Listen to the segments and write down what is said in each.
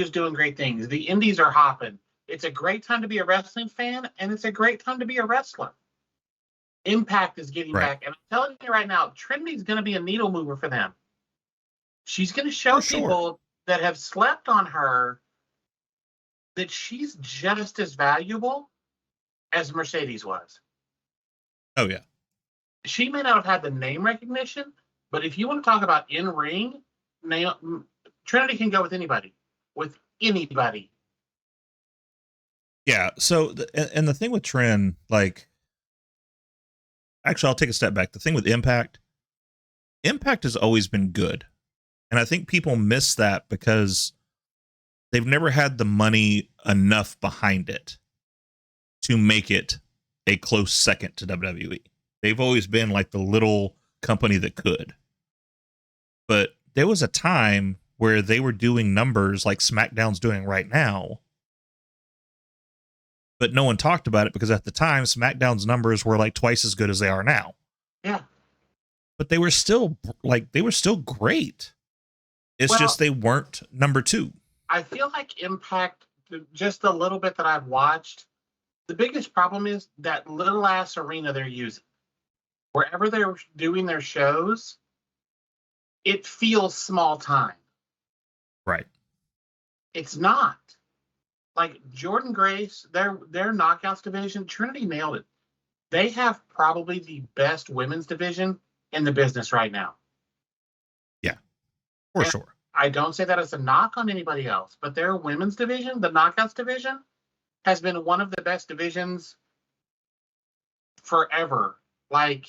is doing great things. The indies are hopping. It's a great time to be a wrestling fan, and it's a great time to be a wrestler. Impact is getting Right. back, and I'm telling you right now, Trinity's going to be a needle mover for them. She's going to For show sure. people that have slept on her that she's just as valuable as Mercedes was. Oh yeah. She may not have had the name recognition, but if you want to talk about in ring, Trinity can go with anybody. With anybody. Yeah. So, and the thing with Trin, like, actually, I'll take a step back. The thing with Impact has always been good. And I think people miss that because they've never had the money enough behind it to make it a close second to WWE. They've always been like the little company that could. But there was a time where they were doing numbers like SmackDown's doing right now, but no one talked about it because at the time SmackDown's numbers were like twice as good as they are now. Yeah. But they were still great. It's just they weren't number 2. I feel like Impact, just a little bit that I've watched, the biggest problem is that little ass arena they're using. Wherever they're doing their shows, it feels small time. Right. It's not. Like Jordan Grace, their knockouts division, Trinity nailed it. They have probably the best women's division in the business right now. Yeah, for sure. I don't say that as a knock on anybody else, but their women's division, the knockouts division, has been one of the best divisions forever. Like,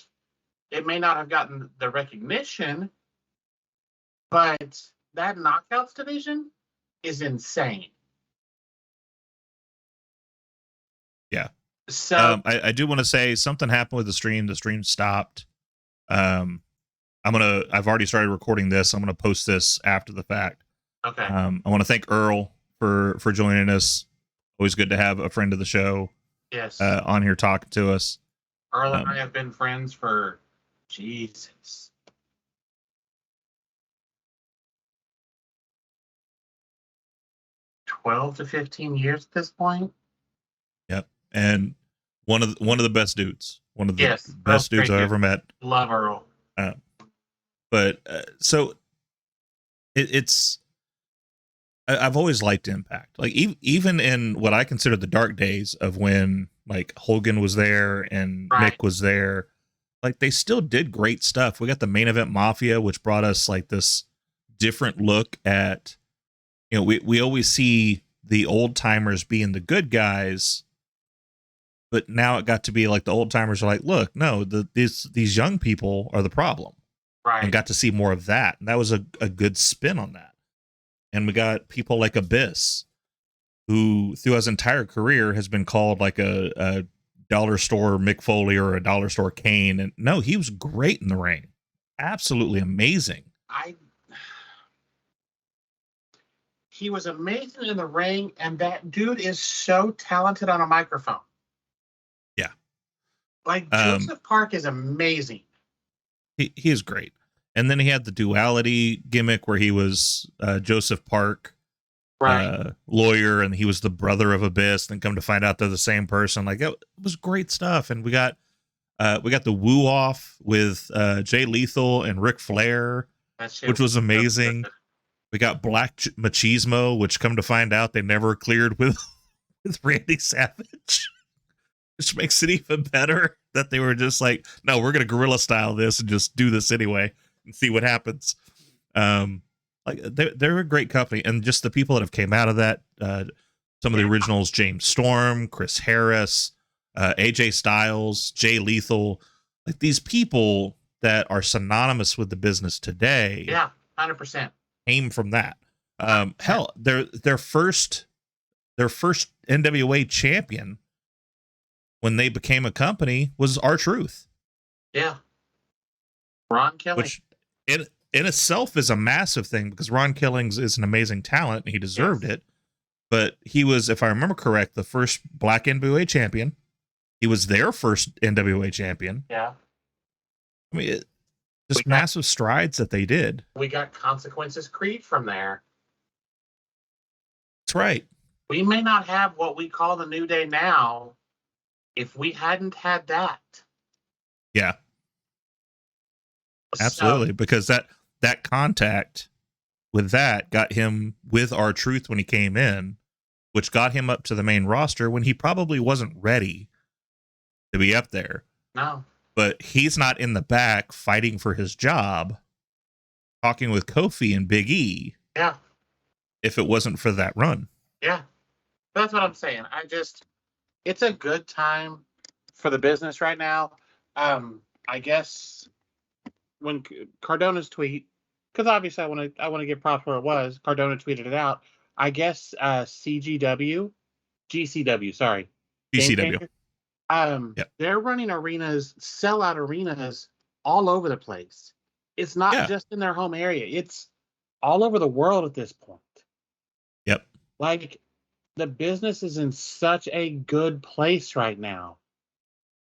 it may not have gotten the recognition, but that knockouts division is insane. Yeah. So I do want to say something happened with the stream. The stream stopped. I've already started recording this. I'm gonna post this after the fact. Okay. I want to thank Earl for joining us. Always good to have a friend of the show. Yes. On here talking to us. Earl and I have been friends for Jesus. $12 to 15 years at this point. Yep. And one of the best dudes. One of the best Earl's dudes I've ever met. Love Earl. So it's I've always liked Impact. Like even in what I consider the dark days of when like Hogan was there and Mick was there, like they still did great stuff. We got the Main Event Mafia, which brought us like this different look at, you know, we always see the old timers being the good guys, but now it got to be like the old timers are like, look, no, these young people are the problem. Right. And got to see more of that. And that was a good spin on that. And we got people like Abyss, who through his entire career has been called like a dollar store Mick Foley or a dollar store Kane. And no, he was great in the ring. Absolutely amazing. He was amazing in the ring, and that dude is so talented on a microphone. Yeah. Like Joseph Park is amazing. He is great. And then he had the duality gimmick where he was Joseph Park, lawyer, and he was the brother of Abyss. Then come to find out they're the same person. Like it was great stuff. And we got the woo off with Jay Lethal and Ric Flair, which was amazing. We got Black Machismo, which come to find out they never cleared with Randy Savage, which makes it even better that they were just like, no, we're going to guerrilla style this and just do this anyway and see what happens. Like they're a great company, and just the people that have came out of that, some of the originals, James Storm, Chris Harris, AJ Styles, Jay Lethal, like these people that are synonymous with the business today. Yeah, 100%. Came from that. Hell, their first NWA champion when they became a company was R-Truth. Yeah. Ron Killing. Which in itself is a massive thing because Ron Killings is an amazing talent and he deserved it. But he was, if I remember correct, the first black NWA champion. He was their first NWA champion. Yeah. I mean, just massive strides that they did. We got Consequences Creed from there. That's right. We may not have what we call the New Day now if we hadn't had that. Yeah, So, absolutely. Because that contact with that got him with R-Truth when he came in, which got him up to the main roster when he probably wasn't ready to be up there. no. But he's not in the back fighting for his job, talking with Kofi and Big E. Yeah. If it wasn't for that run. Yeah. That's what I'm saying. It's a good time for the business right now. I guess when Cardona's tweet, because obviously I want to give props where it was. Cardona tweeted it out. I guess GCW, sorry, Game GCW. Changer. Yep. They're running arenas, sellout arenas all over the place. It's not just in their home area. It's all over the world at this point. Yep. Like, the business is in such a good place right now.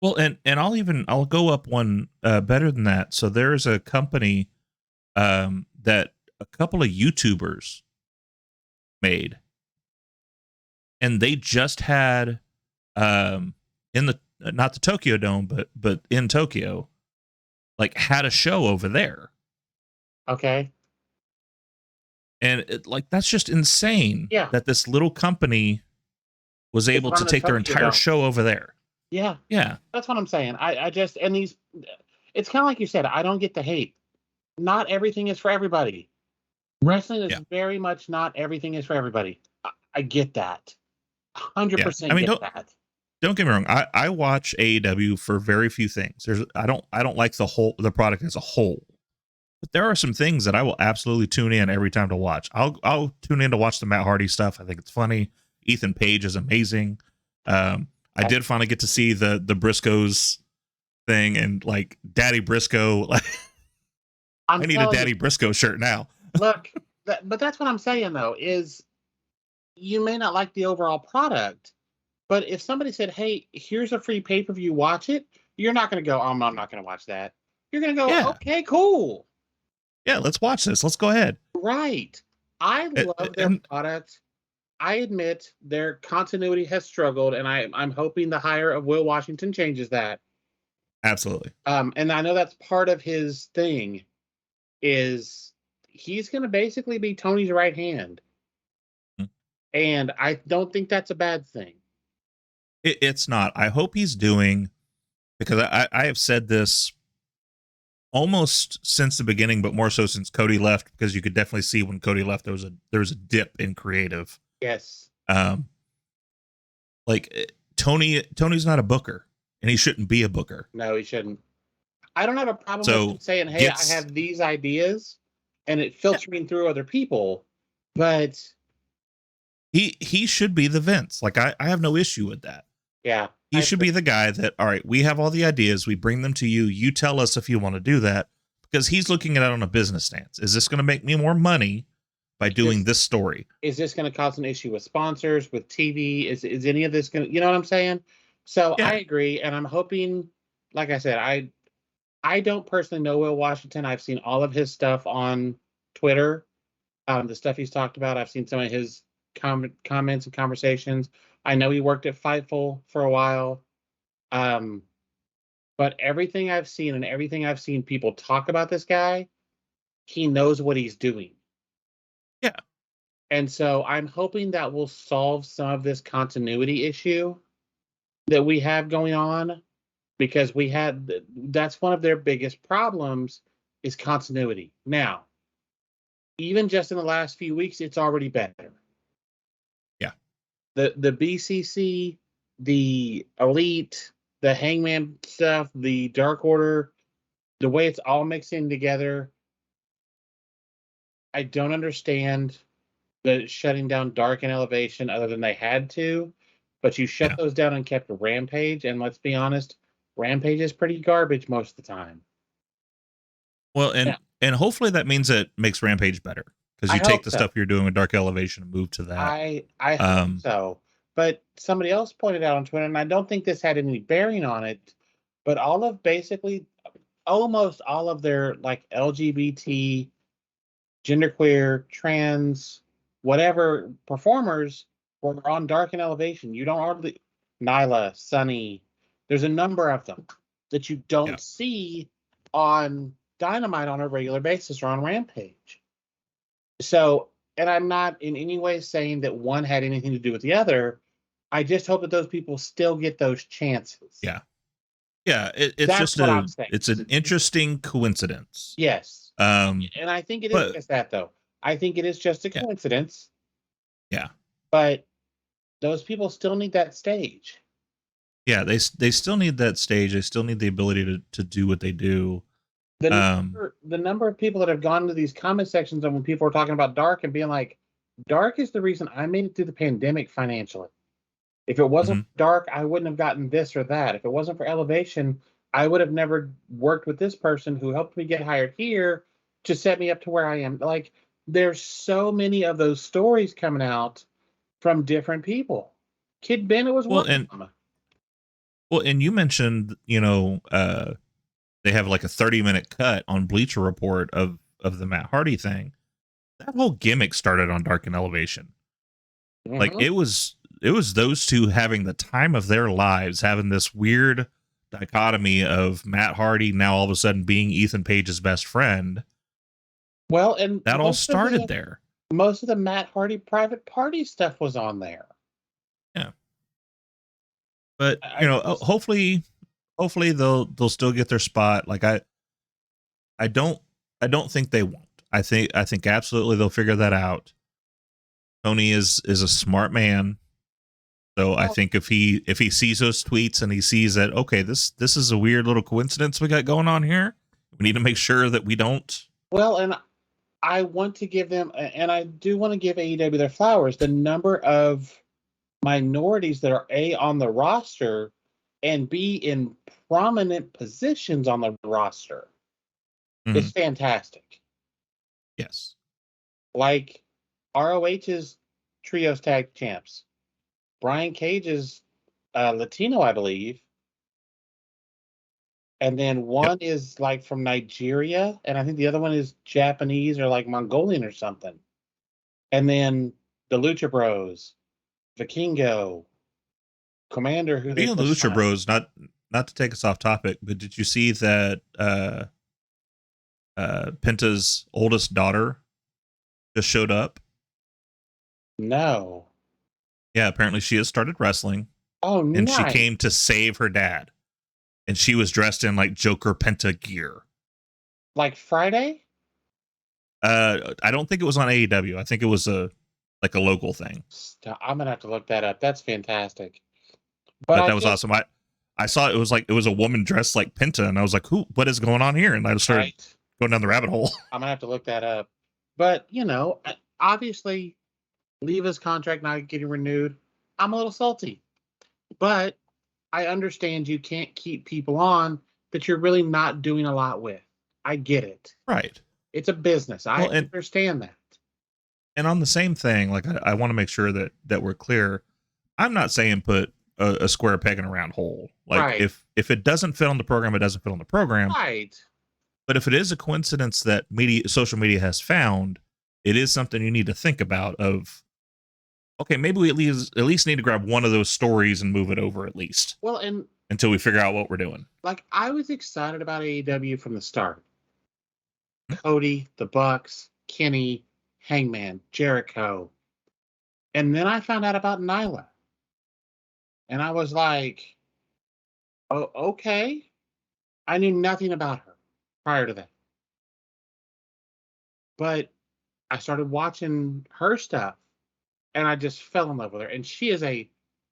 Well, and I'll go up one better than that. So there's a company that a couple of YouTubers made, and they just had in the not the Tokyo Dome, but in Tokyo, like had a show over there. Okay. And that's just insane. Yeah. That this little company was able to take their entire show over there. Yeah. Yeah. That's what I'm saying. I just, and these, it's kind of like you said, I don't get the hate. Not everything is for everybody. Wrestling is very much not everything is for everybody. I get that. 100% get that. Don't get me wrong. I watch AEW for very few things. I don't like the product as a whole. But there are some things that I will absolutely tune in every time to watch. I'll tune in to watch the Matt Hardy stuff. I think it's funny. Ethan Page is amazing. I did finally get to see the Briscoes thing, and like Daddy Briscoe. Like, I need a Daddy Briscoe shirt now. Look, but that's what I'm saying though, is you may not like the overall product, but if somebody said, "Hey, here's a free pay-per-view, watch it," you're not going to go, "Oh, I'm not going to watch that." You're going to go, "Okay, cool. Yeah, let's watch this. Let's go ahead." Right. I love their product. I admit their continuity has struggled, and I'm hoping the hire of Will Washington changes that. Absolutely. And I know that's part of his thing, is he's going to basically be Tony's right hand. Mm-hmm. And I don't think that's a bad thing. It's not. I hope he's doing, because I have said this almost since the beginning, but more so since Cody left, because you could definitely see when Cody left there was a dip in creative. Yes. Like Tony's not a booker, and he shouldn't be a booker. No, he shouldn't. I don't have a problem with saying, "Hey, I have these ideas," and it filtering through other people, but he should be the Vince. Like I have no issue with that. Yeah. He should be the guy that, all right, we have all the ideas, we bring them to you, you tell us if you want to do that, because he's looking at it on a business stance. Is this going to make me more money by doing this story? Is this going to cause an issue with sponsors, with TV? Is any of this going to, you know what I'm saying? So I agree, and I'm hoping, like I said, I don't personally know Will Washington. I've seen all of his stuff on Twitter, the stuff he's talked about. I've seen some of his comments and conversations. I know he worked at Fightful for a while. But everything I've seen and everything I've seen people talk about this guy, he knows what he's doing. Yeah. And so I'm hoping that will solve some of this continuity issue that we have going on, because that's one of their biggest problems is continuity. Now, even just in the last few weeks, it's already better. The BCC, the Elite, the Hangman stuff, the Dark Order, the way it's all mixing together, I don't understand the shutting down Dark and Elevation other than they had to, but you shut those down and kept Rampage, and let's be honest, Rampage is pretty garbage most of the time. Well, and hopefully that means it makes Rampage better, because you take the stuff you're doing with Dark Elevation and move to that. I hope so. But somebody else pointed out on Twitter, and I don't think this had any bearing on it, but almost all of their like LGBT, genderqueer, trans whatever performers were on Dark and Elevation. You don't hardly Nyla, Sunny. There's a number of them that you Yeah. don't see on Dynamite on a regular basis or on Rampage. So, and I'm not in any way saying that one had anything to do with the other. I just hope that those people still get those chances. Yeah. Yeah, it's That's just what I'm saying. it's an interesting coincidence. Yes. And I think it is but just that, though. I think it is just a yeah, coincidence. yeah, But those people still need that stage. yeah. They still need that stage. They still need the ability to do what they do. The number of people that have gone to these comment sections and when people are talking about Dark and being like, Dark is the reason I made it through the pandemic financially. If it wasn't Dark, I wouldn't have gotten this or that. If it wasn't for Elevation, I would have never worked with this person who helped me get hired here to set me up to where I am. Like, there's so many of those stories coming out from different people. Kid Bennett was one of them. Well, and you mentioned, they have like a 30-minute cut on Bleacher Report of the Matt Hardy thing. That whole gimmick started on Dark and Elevation. Like it was those two having the time of their lives, having this weird dichotomy of Matt Hardy now all of a sudden being Ethan Page's best friend. Well, and that all started there. Most of the Matt Hardy private party stuff was on there. Yeah. But hopefully they'll still get their spot. Like I don't think they won't. I think absolutely they'll figure that out. Tony is a smart man. So I think if he sees those tweets and he sees that, okay, this is a weird little coincidence we got going on here, we need to make sure that we don't. Well, and I want to give them, and I do want to give AEW their flowers. The number of minorities that are A, on the roster, and B, in prominent positions on the roster is fantastic. Yes. Like ROH's Trios Tag Champs. Brian Cage is Latino, I believe. And then one is like from Nigeria, and I think the other one is Japanese or like Mongolian or something. And then the Lucha Bros, Vikingo, Commander, who being the Lucha Bros, not to take us off topic, but did you see that Penta's oldest daughter just showed up? No. Yeah, apparently she has started wrestling. Oh, and nice. She came to save her dad. And she was dressed in like Joker Penta gear. Like Friday? I don't think it was on AEW. I think it was a local thing. I'm gonna have to look that up. That's fantastic. But that was awesome. I saw it was a woman dressed like Penta, and I was like, "Who? What is going on here?" And I started going down the rabbit hole. I'm gonna have to look that up. But obviously, Leva's contract not getting renewed. I'm a little salty, but I understand you can't keep people on that you're really not doing a lot with. I get it. Right. It's a business. I understand that. And on the same thing, like I want to make sure that we're clear. I'm not saying put a square peg in a round hole. Like if it doesn't fit on the program, it doesn't fit on the program. Right. But if it is a coincidence that social media has found, it is something you need to think about of, okay, maybe we at least need to grab one of those stories and move it over at least. Well, and until we figure out what we're doing. Like, I was excited about AEW from the start. Cody, the Bucks, Kenny, Hangman, Jericho. And then I found out about Nyla. And I was like, oh, okay. I knew nothing about her prior to that. But I started watching her stuff. And I just fell in love with her. And she is a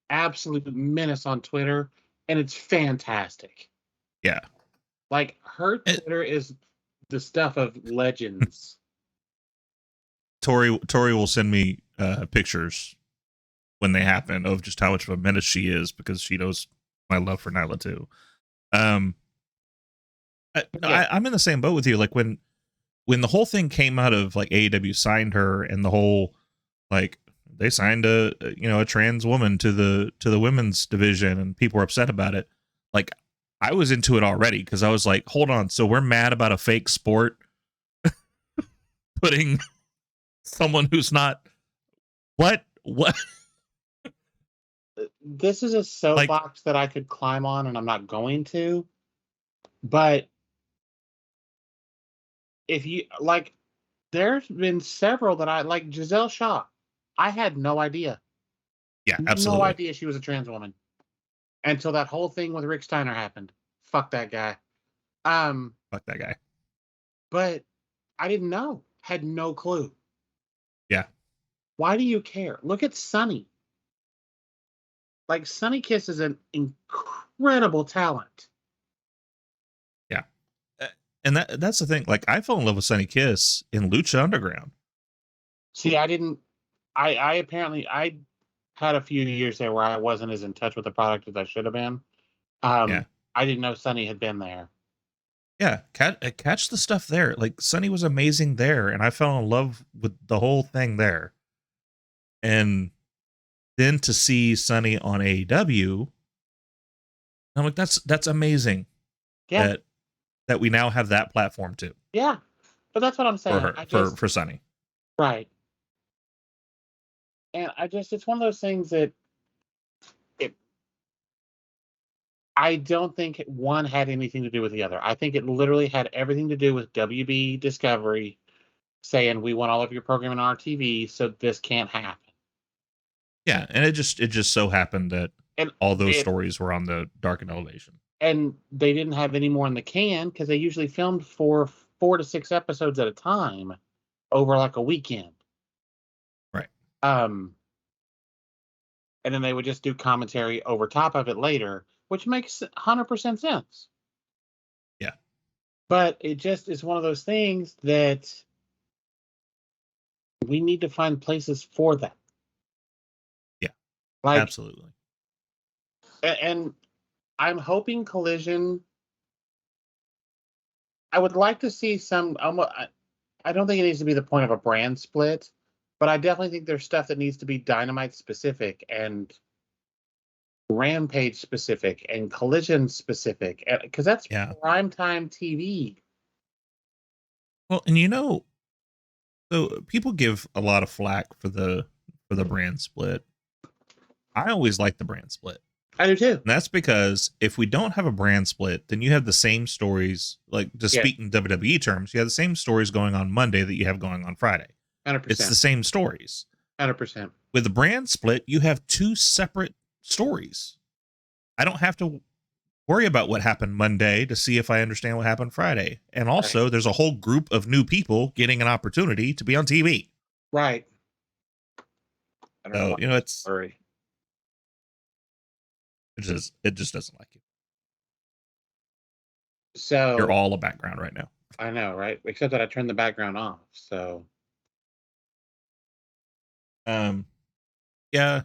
absolute menace on Twitter. And it's fantastic. Yeah. Like, her Twitter is the stuff of legends. Tori will send me pictures when they happen of just how much of a menace she is, because she knows my love for Nyla too. I'm in the same boat with you. Like when the whole thing came out of like AEW signed her, and the whole like they signed a trans woman to the women's division, and people were upset about it. Like, I was into it already because I was like, hold on, so we're mad about a fake sport putting someone who's not What? This is a soapbox that I could climb on, and I'm not going to. But if you like, there's been several that I like. Giselle Shaw, I had no idea. Yeah, No absolutely. idea she was a trans woman until that whole thing with Rick Steiner happened. Fuck that guy. Fuck that guy. But I didn't know. Had no clue. Yeah. Why do you care? Look at Sunny. Like Sunny Kiss is an incredible talent. Yeah. And that's the thing. Like, I fell in love with Sunny Kiss in Lucha Underground. See, I didn't. I apparently I had a few years there where I wasn't as in touch with the product as I should have been. Yeah. I didn't know Sunny had been there. Yeah, catch the stuff there. Like, Sunny was amazing there, and I fell in love with the whole thing there. And then to see Sunny on AEW, I'm like, that's amazing. Yeah, That we now have that platform too yeah. But that's what I'm for saying. her, I just for Sunny. right, and it's one of those things that it. I don't think one had anything to do with the other. I think it literally had everything to do with WB Discovery saying we want all of your programming on our TV, so this can't happen. Yeah, and it just so happened that And all those stories were on the Darkened Elevation. And they didn't have any more in the can because they usually filmed 4 to 6 episodes at a time over like a weekend. Right. And then they would just do commentary over top of it later, which makes 100% sense. Yeah. But it just is one of those things that we need to find places for that. Yeah. Like, absolutely. and I'm hoping Collision. I would like to see some. I don't think it needs to be the point of a brand split, but I definitely think there's stuff that needs to be Dynamite specific and Rampage specific and Collision specific, because that's primetime TV. Well, and so people give a lot of flack for the brand split. I always like the brand split. I do too. And that's because if we don't have a brand split, then you have the same stories. Like, to speak in WWE terms, you have the same stories going on Monday that you have going on Friday. 100%. It's the same stories. 100%. With the brand split, you have two separate stories. I don't have to worry about what happened Monday to see if I understand what happened Friday. And also, there's a whole group of new people getting an opportunity to be on TV. Right. I don't know. It's sorry. It just doesn't like you. So you're all a background right now. I know, right? Except that I turned the background off. So yeah.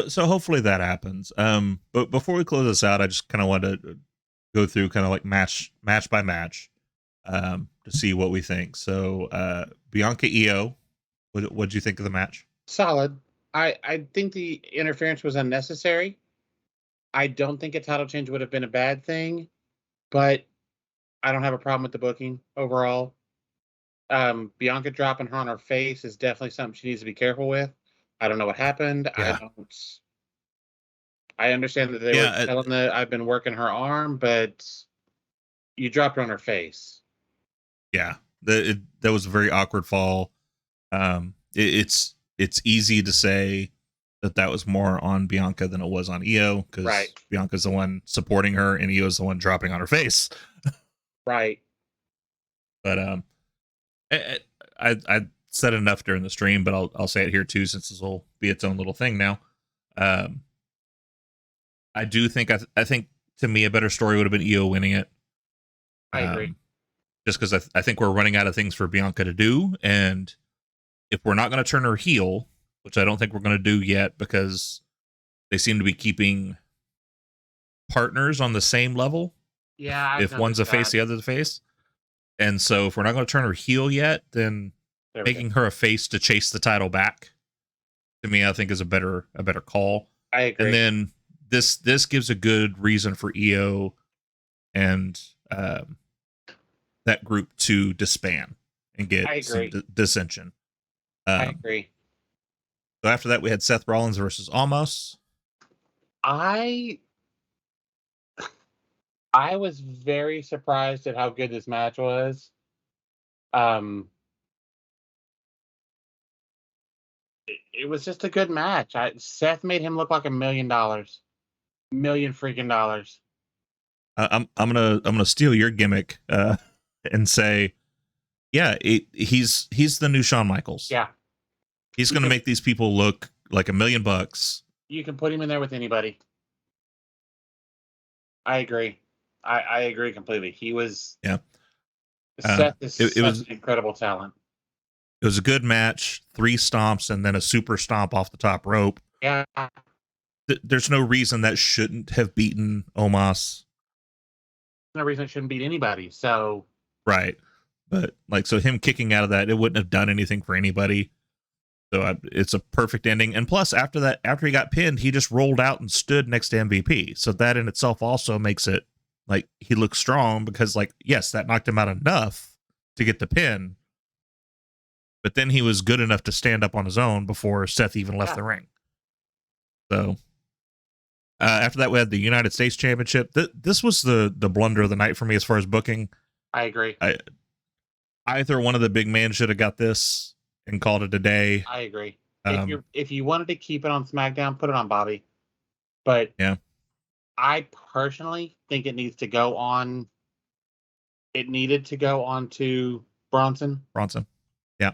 So hopefully that happens. But before we close this out, I just kind of wanted to go through kind of like match by match, to see what we think. So Bianca Io, what'd you think of the match? Solid. I think the interference was unnecessary. I don't think a title change would have been a bad thing, but I don't have a problem with the booking overall. Bianca dropping her on her face is definitely something she needs to be careful with. I don't know what happened. Yeah. I understand that they were telling that I've been working her arm, but you dropped her on her face. Yeah, that was a very awkward fall. It's easy to say that was more on Bianca than it was on Io, because Bianca's the one supporting her and Io's the one dropping on her face. Right. But I said enough during the stream, but I'll say it here too, since this will be its own little thing now. I do think I think to me a better story would have been Io winning it. I agree. Just because I think we're running out of things for Bianca to do, and if we're not going to turn her heel, which I don't think we're going to do yet, because they seem to be keeping partners on the same level. Yeah. If one's a face, the other's a face. And so if we're not going to turn her heel yet, then making her a face to chase the title back, to me, I think is a better call. I agree. And then this gives a good reason for Io and that group to disband and get some dissension. I agree. So after that, we had Seth Rollins versus Almost. I was very surprised at how good this match was. It was just a good match. Seth made him look like $1 million, million freaking dollars. I'm gonna steal your gimmick and say, yeah, he's the new Shawn Michaels. Yeah, He's gonna make these people look like $1 million. You can put him in there with anybody. I agree. I agree completely. He was. Yeah. Seth is It was an incredible talent. It was a good match, 3 stomps and then a super stomp off the top rope. Yeah. There's no reason that shouldn't have beaten Omos. No reason it shouldn't beat anybody. So right, but like, so him kicking out of that, it wouldn't have done anything for anybody. So it's a perfect ending. And plus, after that, after he got pinned, he just rolled out and stood next to MVP. So that in itself also makes it like he looks strong, because like, yes, that knocked him out enough to get the pin, but then he was good enough to stand up on his own before Seth even left the ring. So after that, we had the United States Championship. This was the blunder of the night for me as far as booking. I agree. Either one of the big men should have got this and called it a day. I agree. If you wanted to keep it on SmackDown, put it on Bobby. But yeah, I personally think it needs to go on. It needed to go on to Bronson. Yeah.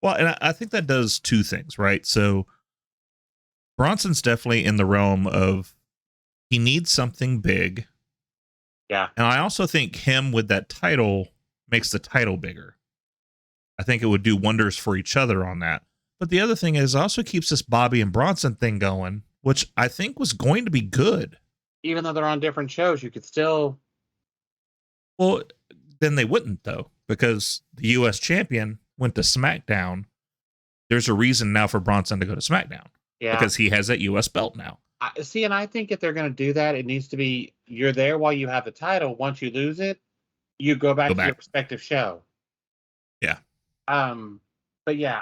Well, and I think that does 2 things, right? So Bronson's definitely in the realm of, he needs something big. Yeah. And I also think him with that title makes the title bigger. I think it would do wonders for each other on that. But the other thing is, also keeps this Bobby and Bronson thing going, which I think was going to be good. Even though they're on different shows, you could still. Well, then they wouldn't, though, because the U.S. champion went to SmackDown. There's a reason now for Bronson to go to SmackDown. Yeah. Because he has that U.S. belt now. See, and I think if they're going to do that, it needs to be, you're there while you have the title. Once you lose it, you go back to your respective show. Yeah. But yeah,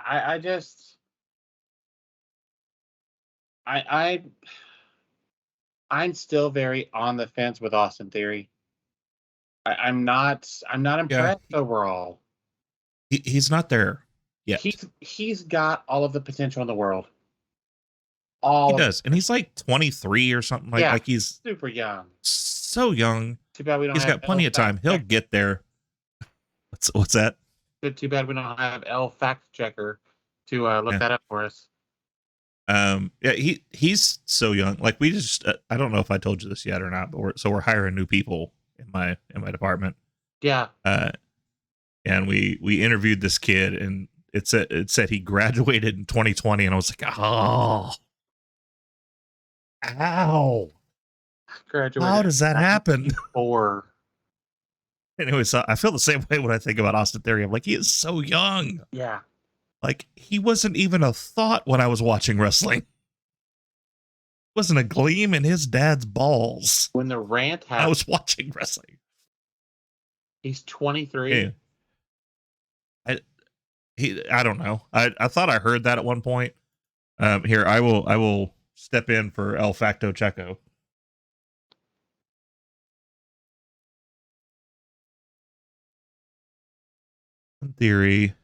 I'm still very on the fence with Austin Theory. I'm not impressed overall. He's not there yet. He's got all of the potential in the world. He does, and he's like 23 or something. Like he's super young, so young. Too bad we don't. He's got plenty of time. He'll get there. What's that? Too bad we don't have L fact checker to look that up for us. Yeah, he's so young. Like, we just I don't know if I told you this yet or not, but we're hiring new people in my department. Yeah. And we interviewed this kid, and it said he graduated in 2020, and I was like, oh, ow. Graduated. How does that happen? Anyways, I feel the same way when I think about Austin Theory. I'm like, he is so young. Yeah. Like, he wasn't even a thought when I was watching wrestling. Wasn't a gleam in his dad's balls when the rant happened. I was watching wrestling. He's 23. Yeah. I don't know. I thought I heard that at one point. Here, I will step in for El Facto Checo. In theory,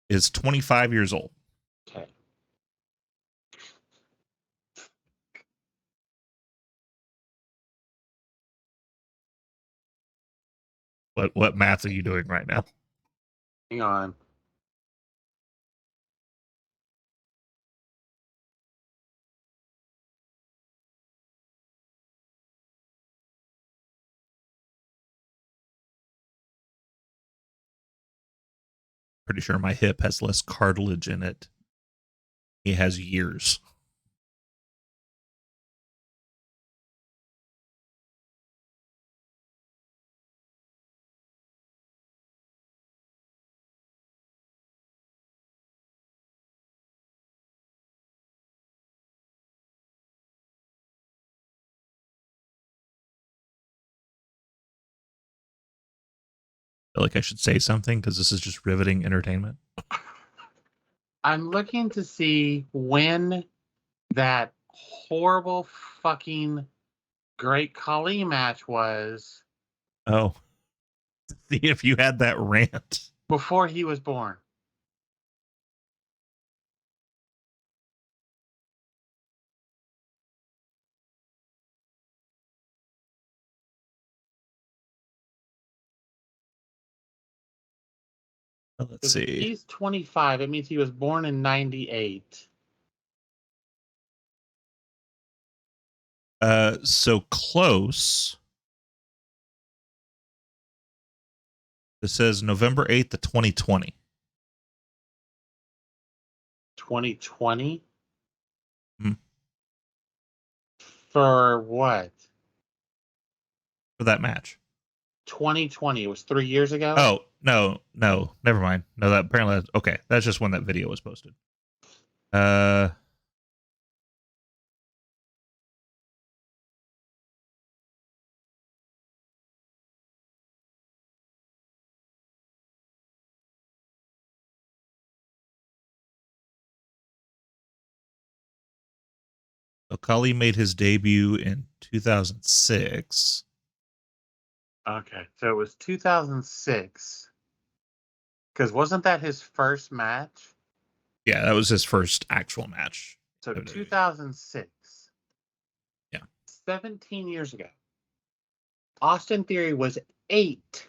is 25 years old. Okay. What math are you doing right now? Hang on. Pretty sure my hip has less cartilage in it. He has years. I feel like I should say something because this is just riveting entertainment. I'm looking to see when that horrible fucking Great Khali match was Oh, see if you had that rant. before he was born. Let's Because if see. he's 25, it means he was born in 98. So close. It says November 8th of 2020. 2020? Hmm. For what? For that match. 2020. It was 3 years ago? Oh, no, never mind. No, that apparently, okay. That's just when that video was posted. So Kali made his debut in 2006. Okay, so it was 2006. Because wasn't that his first match? Yeah, that was his first actual match. So WWE. 2006. Yeah. 17 years ago. Austin Theory was 8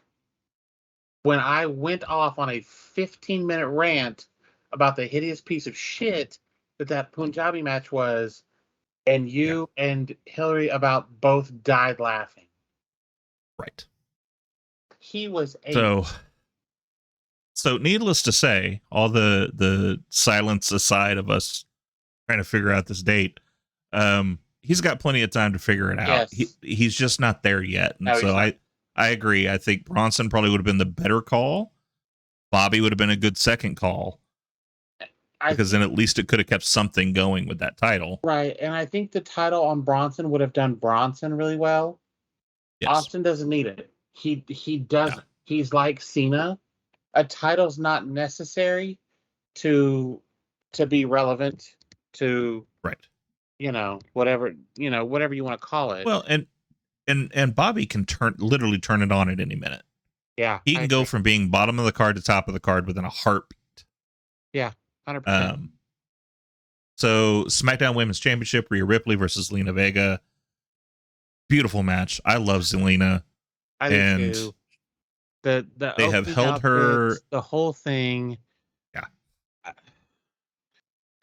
when I went off on a 15-minute rant about the hideous piece of shit that Punjabi match was, and you and Hillary about both died laughing. Right. He was 8. So needless to say, all the silence aside of us trying to figure out this date, he's got plenty of time to figure it out. Yes. He's just not there yet. And No, so I agree. I think Bronson probably would have been the better call. Bobby would have been a good second call. Because then at least it could have kept something going with that title. Right. And I think the title on Bronson would have done Bronson really well. Yes. Austin doesn't need it. He does. No. He's like Cena. A title's not necessary to be relevant to, right. Whatever you want to call it. Well, and Bobby can literally turn it on at any minute. Yeah. He can go from being bottom of the card to top of the card within a heartbeat. Yeah. 100%. So SmackDown Women's Championship, Rhea Ripley versus Zelina Vega. Beautiful match. I love Zelina. I do too. They have held her, the whole thing. Yeah.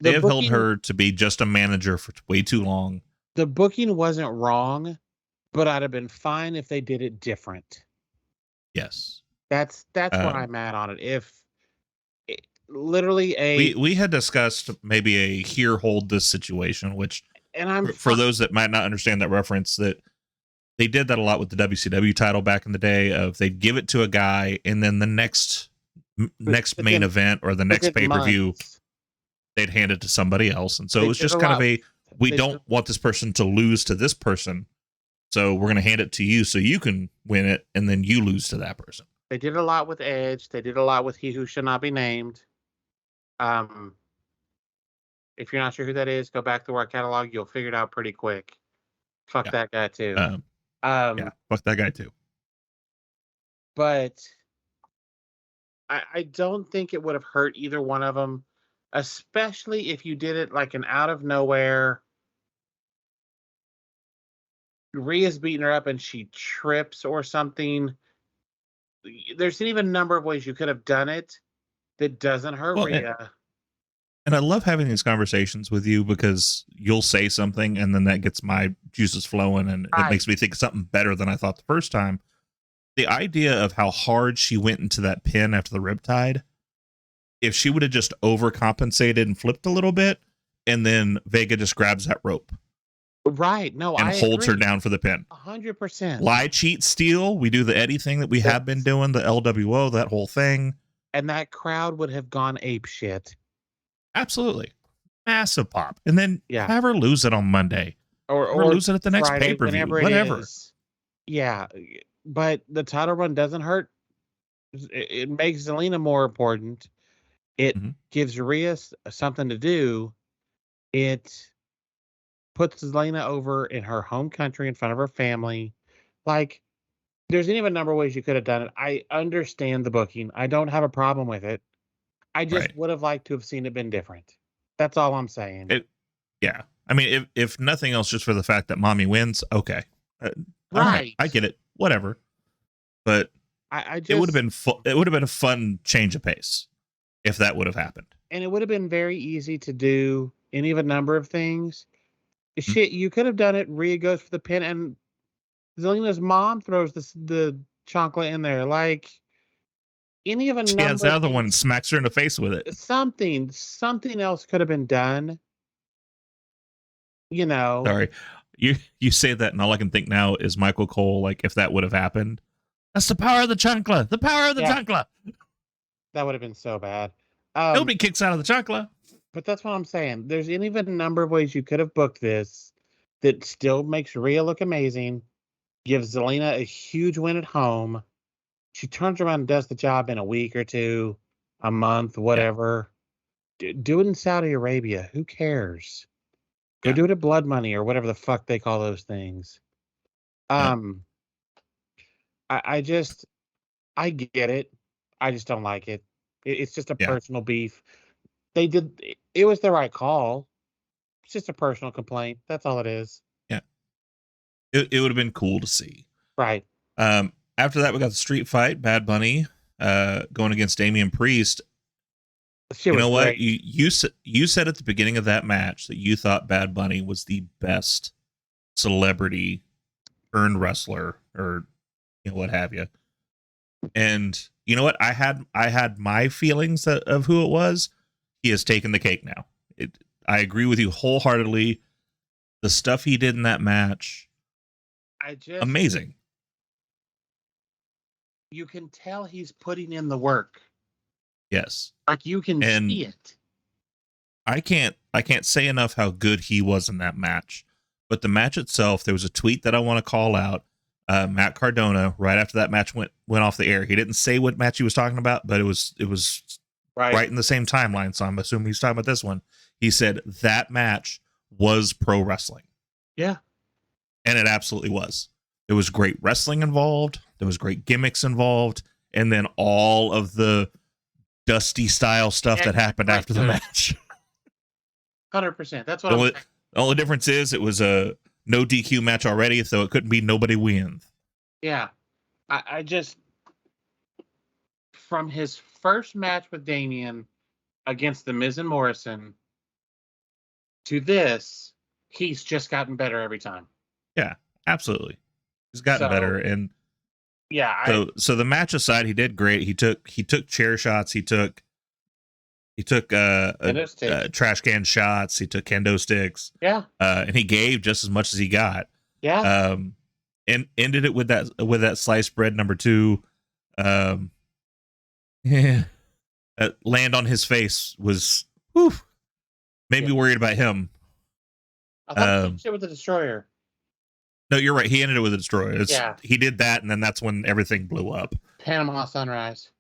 They have held her to be just a manager for way too long. The booking wasn't wrong, but I'd have been fine if they did it different. Yes. That's where I'm at on it. If literally we had discussed maybe a here hold this situation, which, and I'm for those that might not understand that reference, that they did that a lot with the WCW title back in the day. Of they'd give it to a guy, and then the next main event or the next pay-per-view, they'd hand it to somebody else. And so it was just kind of we don't want this person to lose to this person, so we're going to hand it to you so you can win it, and then you lose to that person. They did a lot with Edge. They did a lot with He Who Should Not Be Named. If you're not sure who that is, go back to our catalog. You'll figure it out pretty quick. Fuck that guy too. Yeah, fuck that guy too. But I don't think it would have hurt either one of them, especially if you did it like an out of nowhere. Rhea's beating her up and she trips or something. There's an even number of ways you could have done it that doesn't hurt Rhea. And I love having these conversations with you because you'll say something and then that gets my juices flowing and it makes me think of something better than I thought the first time. The idea of how hard she went into that pin after the riptide, if she would have just overcompensated and flipped a little bit, and then Vega just grabs that rope. Right. No, and holds her down for the pin. 100%. Lie, cheat, steal. We do the Eddie thing that we have been doing, the LWO, that whole thing. And that crowd would have gone ape shit. Absolutely. Massive pop. And then have her lose it on Monday. Or lose it at the next Friday, pay-per-view. Whatever. Yeah. But the title run doesn't hurt. It makes Zelina more important. It Mhm. gives Rhea something to do. It puts Zelina over in her home country in front of her family. Like, there's any of a number of ways you could have done it. I understand the booking. I don't have a problem with it. I just Right. would have liked to have seen it been different. That's all I'm saying. Yeah. I mean, if nothing else, just for the fact that mommy wins, okay. All right. Right. I get it. Whatever. But I it would have just been it would have been a fun change of pace if that would have happened. and it would have been very easy to do any of a number of things. Mhm. Shit, you could have done it. Rhea goes for the pin, and Zelina's mom throws the chocolate in there. Like any of a She has number the of other one and things. smacks her in the face with it. Something else could have been done. You know, Sorry. You say that and all I can think now is Michael Cole, like if that would have happened. That's the power of the chancla. The power of the yeah, chancla. that would have been so bad. Nobody kicks out of the chancla. But that's what I'm saying. There's any of a number of ways you could have booked this that still makes Rhea look amazing, gives Zelina a huge win at home. She turns around and does the job in a week or two, a month, Yeah. whatever. Do it in Saudi Arabia. Who cares? Go Yeah. do it at Blood Money or whatever the fuck they call those things. Yep. I just I get it. I just don't like it. It's just a Yeah. personal beef. It was the right call. It's just a personal complaint. That's all it is. Yeah. It would have been cool to see. Right. After that, we got the street fight. Bad Bunny going against Damian Priest. She You was know what? great. You said at the beginning of that match that you thought Bad Bunny was the best celebrity earned wrestler, or what have you. And you know what? I had my feelings of who it was. He has taken the cake now. I agree with you wholeheartedly. The stuff he did in that match, amazing. You can tell he's putting in the work. Yes. Like you can see it. I can't say enough how good he was in that match. But the match itself, there was a tweet that I want to call out. Matt Cardona, right after that match went off the air. He didn't say what match he was talking about, but it was right in the same timeline. So I'm assuming he's talking about this one. He said that match was pro wrestling. Yeah. And it absolutely was. There was great wrestling involved. There was great gimmicks involved. And then all of the Dusty style stuff that happened after the match. 100%. That's what I'm saying. The only difference is it was a no DQ match already, so it couldn't be nobody wins. Yeah. I just, from his first match with Damian against The Miz and Morrison to this, he's just gotten better every time. Yeah, absolutely. He's gotten better. And yeah, so the match aside, he did great. He took chair shots. He took trash can shots. He took kendo sticks. Yeah. And he gave just as much as he got. Yeah. And ended it with that sliced bread number 2. Yeah. Land on his face was made me worried about him. I thought he shit with the Destroyer. No, you're right. He ended it with a Destroyer. Yeah. He did that, and then that's when everything blew up. Panama Sunrise.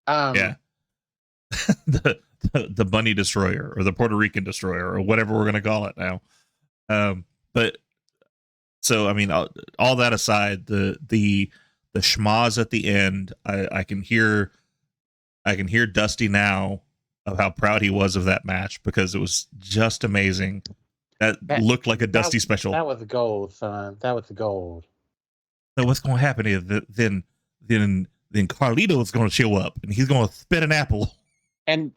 Yeah. the Bunny Destroyer, or the Puerto Rican Destroyer, or whatever we're gonna call it now. But so I mean, all that aside, the schmaz at the end, I can hear Dusty now of how proud he was of that match, because it was just amazing. That looked like a Dusty special. That was the gold, son. That was the gold. So what's going to happen is then Carlito's going to show up and he's going to spit an apple. And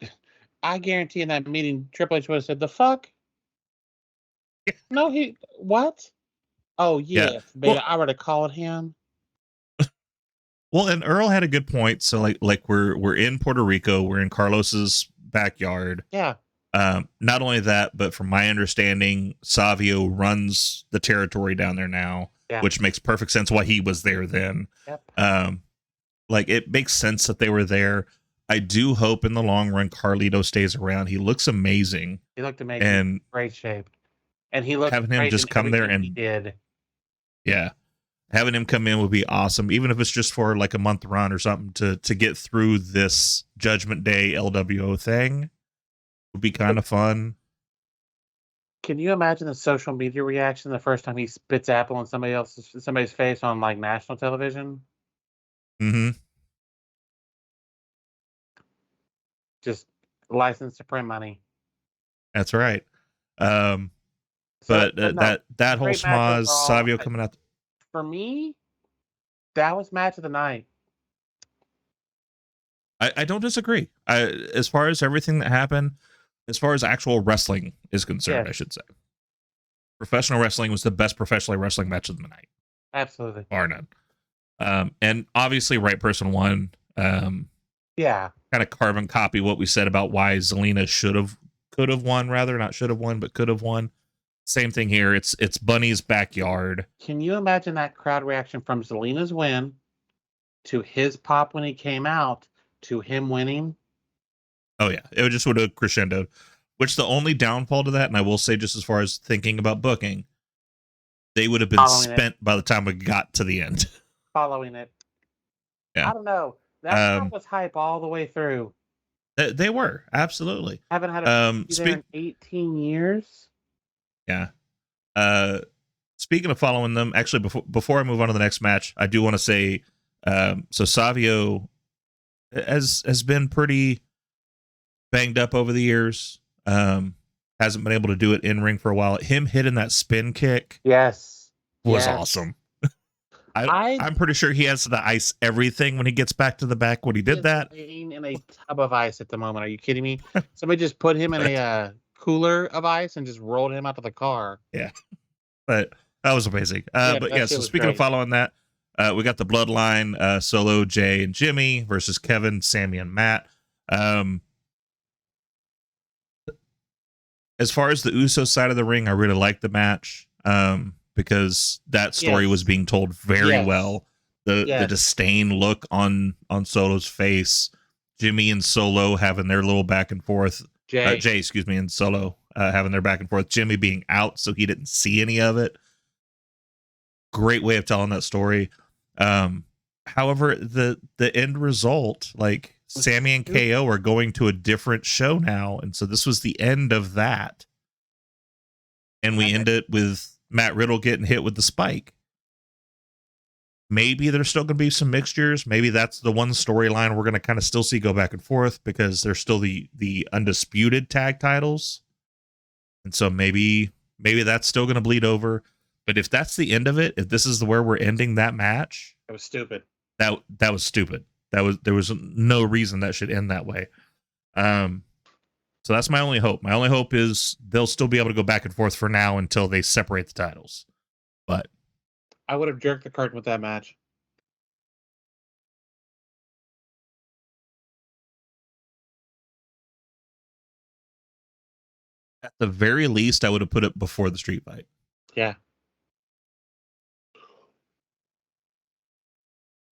I guarantee in that meeting, Triple H would have said, "The fuck? No, what? Oh yeah, baby, I would have called him." Well, and Earl had a good point. So like we're in Puerto Rico, we're in Carlos's backyard. Yeah. Not only that, but from my understanding, Savio runs the territory down there now, which makes perfect sense why he was there then. Yep. Like it makes sense that they were there. I do hope in the long run Carlito stays around. He looks amazing. He looked amazing. And great shape. And he looked having him just come there and he did. Yeah. having him come in would be awesome, even if it's just for like a month run or something to get through this Judgment Day LWO thing. Would be kind of fun. Can you imagine the social media reaction the first time he spits apple in somebody's face on like national television? Mm-hmm. Just license to print money. That's right. So, But no, that whole great match schmoz, overall. Savio coming out. For me, that was match of the night. I don't disagree. As far as everything that happened, as far as actual wrestling is concerned, Yes. I should say, professional wrestling was the best professional wrestling match of the night, Absolutely. bar none. And obviously, right person won. Yeah. Kind of carbon copy what we said about why Zelina could have won, rather not should have won, but could have won. Same thing here. It's Bunny's backyard. Can you imagine that crowd reaction from Zelina's win to his pop when he came out to him winning? Oh yeah, it just would have crescendoed. Which the only downfall to that, and I will say, just as far as thinking about booking, they would have been spent by the time we got to the end. Following it. Yeah. I don't know. That crowd was hype all the way through. They were, absolutely. Haven't had a there in 18 years. Yeah. Speaking of following them, actually, before I move on to the next match, I do want to say, so Savio has been pretty banged up over the years. Hasn't been able to do it in ring for a while. Him hitting that spin kick, yes, was awesome. I'm pretty sure he has to ice everything when he gets back to the back when he did that. In a tub of ice at the moment. Are you kidding me? Somebody just put him in a cooler of ice and just rolled him out to the car. Yeah, but that was amazing. So speaking of following that, we got the Bloodline, Solo, Jay, and Jimmy versus Kevin, Sammy, and Matt. As far as the Uso side of the ring, I really liked the match because that story was being told very well. The disdain look on Solo's face, Jimmy and Solo having their little back and forth. Jay, and Solo having their back and forth. Jimmy being out, so he didn't see any of it. Great way of telling that story. However, the end result, like Sammy and KO are going to a different show now, and so this was the end of that. And we end it with Matt Riddle getting hit with the spike. Maybe there's still going to be some mixtures. Maybe that's the one storyline we're going to kind of still see go back and forth because there's still the undisputed tag titles. And so maybe that's still going to bleed over. But if that's the end of it, if this is where we're ending that match, that was stupid. That was stupid. There was no reason that should end that way. So that's my only hope. My only hope is they'll still be able to go back and forth for now until they separate the titles. But I would have jerked the curtain with that match. At the very least, I would have put it before the street fight. Yeah.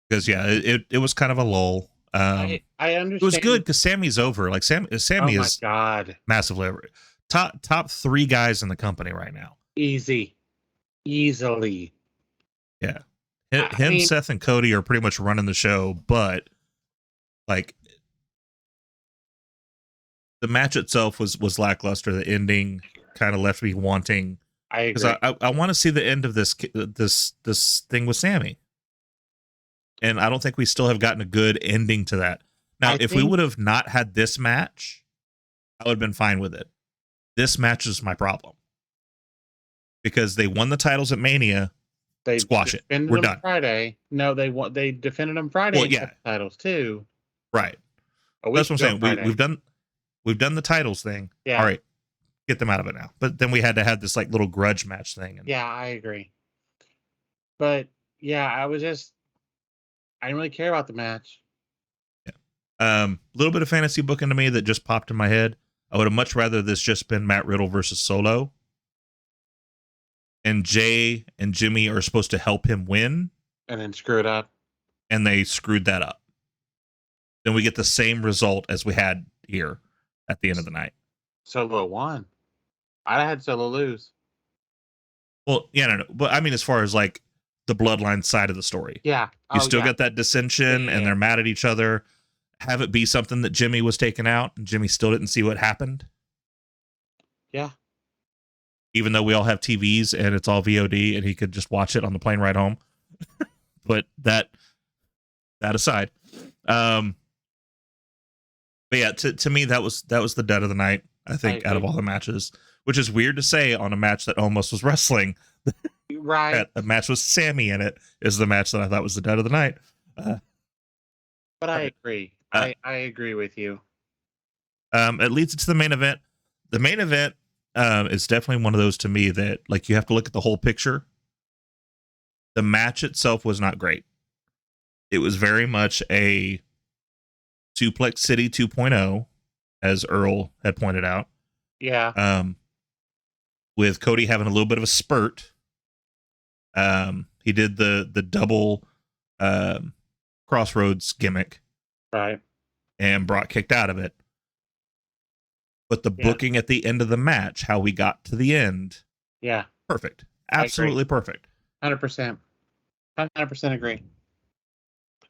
Because it was kind of a lull. I understand. It was good because Sammy's over. Like Sammy is massively over. Top 3 guys in the company right now. Easily. Yeah. Him, Seth, and Cody are pretty much running the show, but like the match itself was lackluster. The ending kind of left me wanting. I agree. Because I want to see the end of this thing with Sammy. And I don't think we still have gotten a good ending to that. Now, if we would have not had this match, I would have been fine with it. This match is my problem. Because they won the titles at Mania. They squash it. We're done. Friday. No, they defended them Friday. Well, yeah. Titles too. Right. That's what I'm saying. We've done the titles thing. Yeah. All right. Get them out of it now. But then we had to have this like little grudge match thing. Yeah, I agree. But yeah, I didn't really care about the match. Yeah. Little bit of fantasy booking to me that just popped in my head. I would have much rather this just been Matt Riddle versus Solo. And Jay and Jimmy are supposed to help him win. And then screw it up. And they screwed that up. Then we get the same result as we had here at the end of the night. Solo won. I had Solo lose. Well, yeah, no. But I mean, as far as like the bloodline side of the story. Yeah. You still get that dissension and they're mad at each other. Have it be something that Jimmy was taken out and Jimmy still didn't see what happened. Yeah. Even though we all have TVs and it's all VOD and he could just watch it on the plane ride home. But that aside. But yeah, to me, that was the dead of the night, I think, out of all the matches, which is weird to say on a match that almost was wrestling. Right. A match with Sammy in it is the match that I thought was the dead of the night. But I agree. I agree with you. It leads to the main event. The main event is definitely one of those to me that, like, you have to look at the whole picture. The match itself was not great. It was very much a Suplex City 2.0, as Earl had pointed out. Yeah. With Cody having a little bit of a spurt. He did the double Crossroads gimmick. Right. And Brock kicked out of it. But the booking at the end of the match, how we got to the end. Yeah. Perfect. Absolutely perfect. 100%. 100% agree.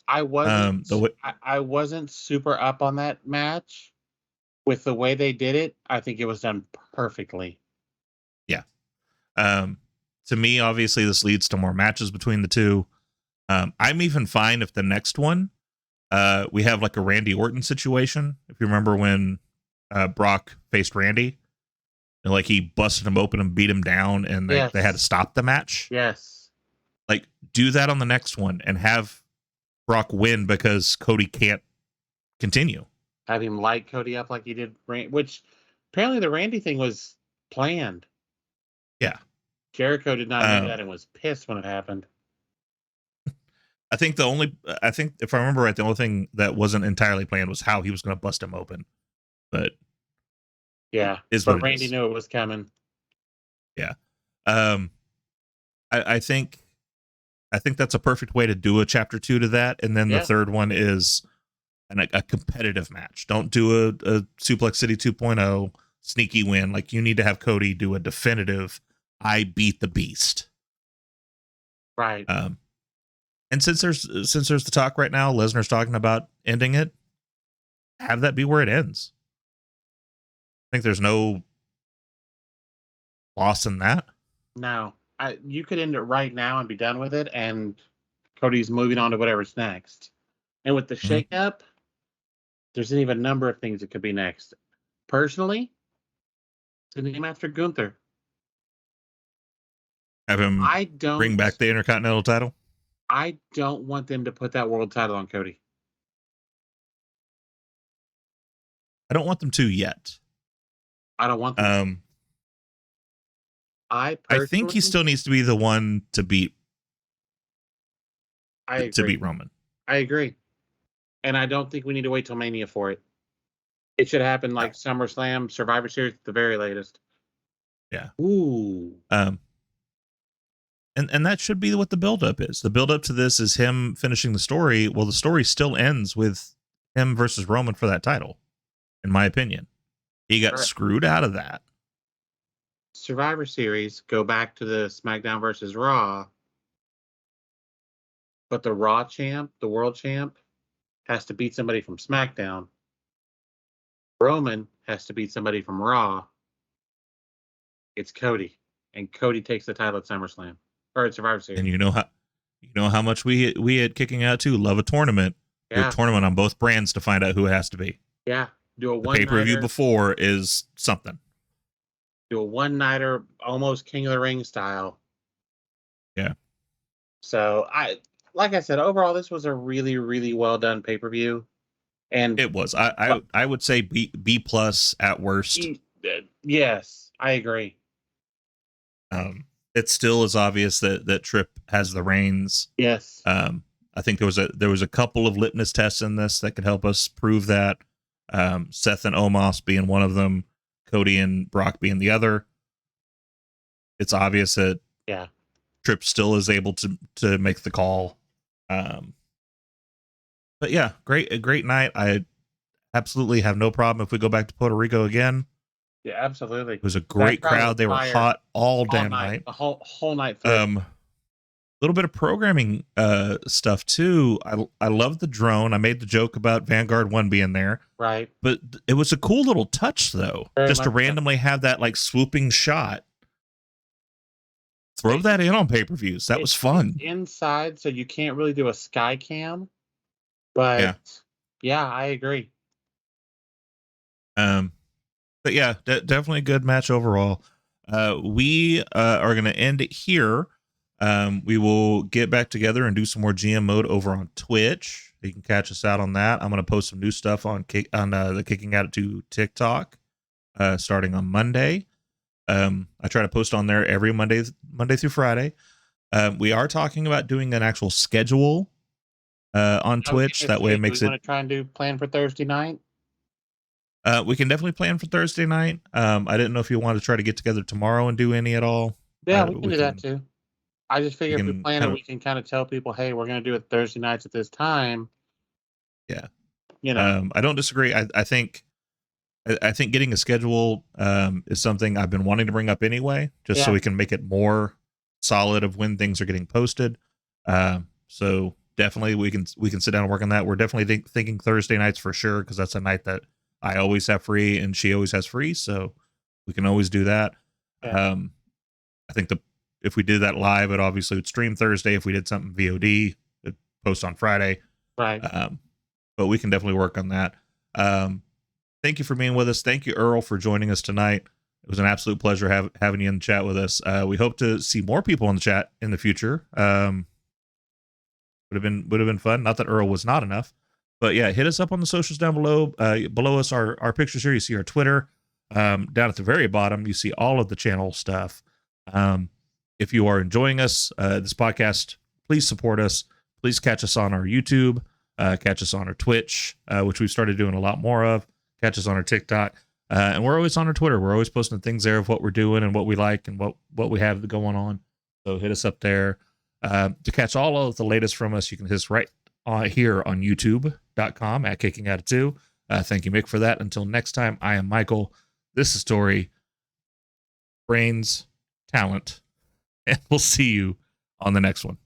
I wasn't super up on that match. With the way they did it, I think it was done perfectly. Yeah. To me, obviously, this leads to more matches between the two. I'm even fine if the next one, we have like a Randy Orton situation. If you remember when Brock faced Randy, and like he busted him open and beat him down, and they had to stop the match. Yes. Like, do that on the next one and have Brock win because Cody can't continue. Have him light Cody up like he did, which apparently the Randy thing was planned. Yeah. Jericho did not know that and was pissed when it happened. I think if I remember right, the only thing that wasn't entirely planned was how he was going to bust him open. But yeah, but Randy knew it was coming. Yeah. I think that's a perfect way to do a chapter 2 to that. And then the third one is a competitive match. Don't do a Suplex City 2.0 sneaky win. Like, you need to have Cody do a definitive, I beat the beast. Right. And since there's the talk right now, Lesnar's talking about ending it, have that be where it ends. I think there's no loss in that. No. You could end it right now and be done with it, and Cody's moving on to whatever's next. And with the shake-up, there's even a number of things that could be next. Personally, to name after Gunther. Have him bring back the Intercontinental title? I don't want them to put that world title on Cody. I don't want them to yet. I don't want them I think he still needs to be the one to beat Roman. I agree. And I don't think we need to wait till Mania for it. It should happen like SummerSlam, Survivor Series at the very latest. Yeah. Ooh. And that should be what the buildup is. The buildup to this is him finishing the story. Well, the story still ends with him versus Roman for that title, in my opinion. He got screwed out of that. Survivor Series, go back to the SmackDown versus Raw. But the Raw champ, the world champ, has to beat somebody from SmackDown. Roman has to beat somebody from Raw. It's Cody. And Cody takes the title at SummerSlam. Or at Survivor Series. And you know how much we had kicking out too. Love a tournament. Do a tournament on both brands to find out who it has to be. Yeah. Do a one pay-per-view before is something. Do a one-nighter, almost King of the Ring style. Yeah. So like I said, overall, this was a really, really well done pay-per-view. And it was. I would say B plus at worst. Yes, I agree. It still is obvious that Tripp has the reins. Yes. I think there was a couple of litmus tests in this that could help us prove that. Seth and Omos being one of them, Cody and Brock being the other. It's obvious that Tripp still is able to make the call. But yeah, a great night. I absolutely have no problem if we go back to Puerto Rico again. Yeah, absolutely. It was a great crowd. They were hot all damn night. The whole night. Little little bit of programming stuff too. I love the drone. I made the joke about Vanguard 1 being there. Right. But it was a cool little touch though. Very just to much so. randomly have that like swooping shot. Throw that in on pay-per-views. That was fun. It's inside, so you can't really do a sky cam. But yeah, I agree. But yeah, definitely a good match overall. We are going to end it here. We will get back together and do some more GM mode over on Twitch. You can catch us out on that. I'm going to post some new stuff on the Kicking Attitude TikTok starting on Monday. I try to post on there every Monday through Friday. We are talking about doing an actual schedule on Twitch. That way it makes it. Want to try and plan for Thursday night? We can definitely plan for Thursday night. I didn't know if you wanted to try to get together tomorrow and do any at all. Yeah, we can do that too. I just figure if we plan it, we can kind of tell people, hey, we're going to do it Thursday nights at this time. Yeah. I don't disagree. I think getting a schedule is something I've been wanting to bring up anyway, just so we can make it more solid of when things are getting posted. So definitely we can sit down and work on that. We're definitely thinking Thursday nights for sure, because that's a night that I always have free and she always has free, so we can always do that. I think if we did that live, it obviously would stream Thursday. If we did something VOD, it'd post on Friday. Right. But we can definitely work on that. Thank you for being with us. Thank you, Earl, for joining us tonight. It was an absolute pleasure having you in the chat with us. We hope to see more people in the chat in the future. Would have been fun. Not that Earl was not enough. But yeah, hit us up on the socials down below. Below us, our pictures here. You see our Twitter. Down at the very bottom, you see all of the channel stuff. If you are enjoying us, this podcast, please support us. Please catch us on our YouTube. Catch us on our Twitch, which we've started doing a lot more of. Catch us on our TikTok. And we're always on our Twitter. We're always posting things there of what we're doing and what we like and what we have going on. So hit us up there. To catch all of the latest from us, you can hit us right here on youtube.com at Kicking Attitude. Thank you, Mick, for that. Until next time, I am Michael. This is Tori. Brains, talent, and we'll see you on the next one.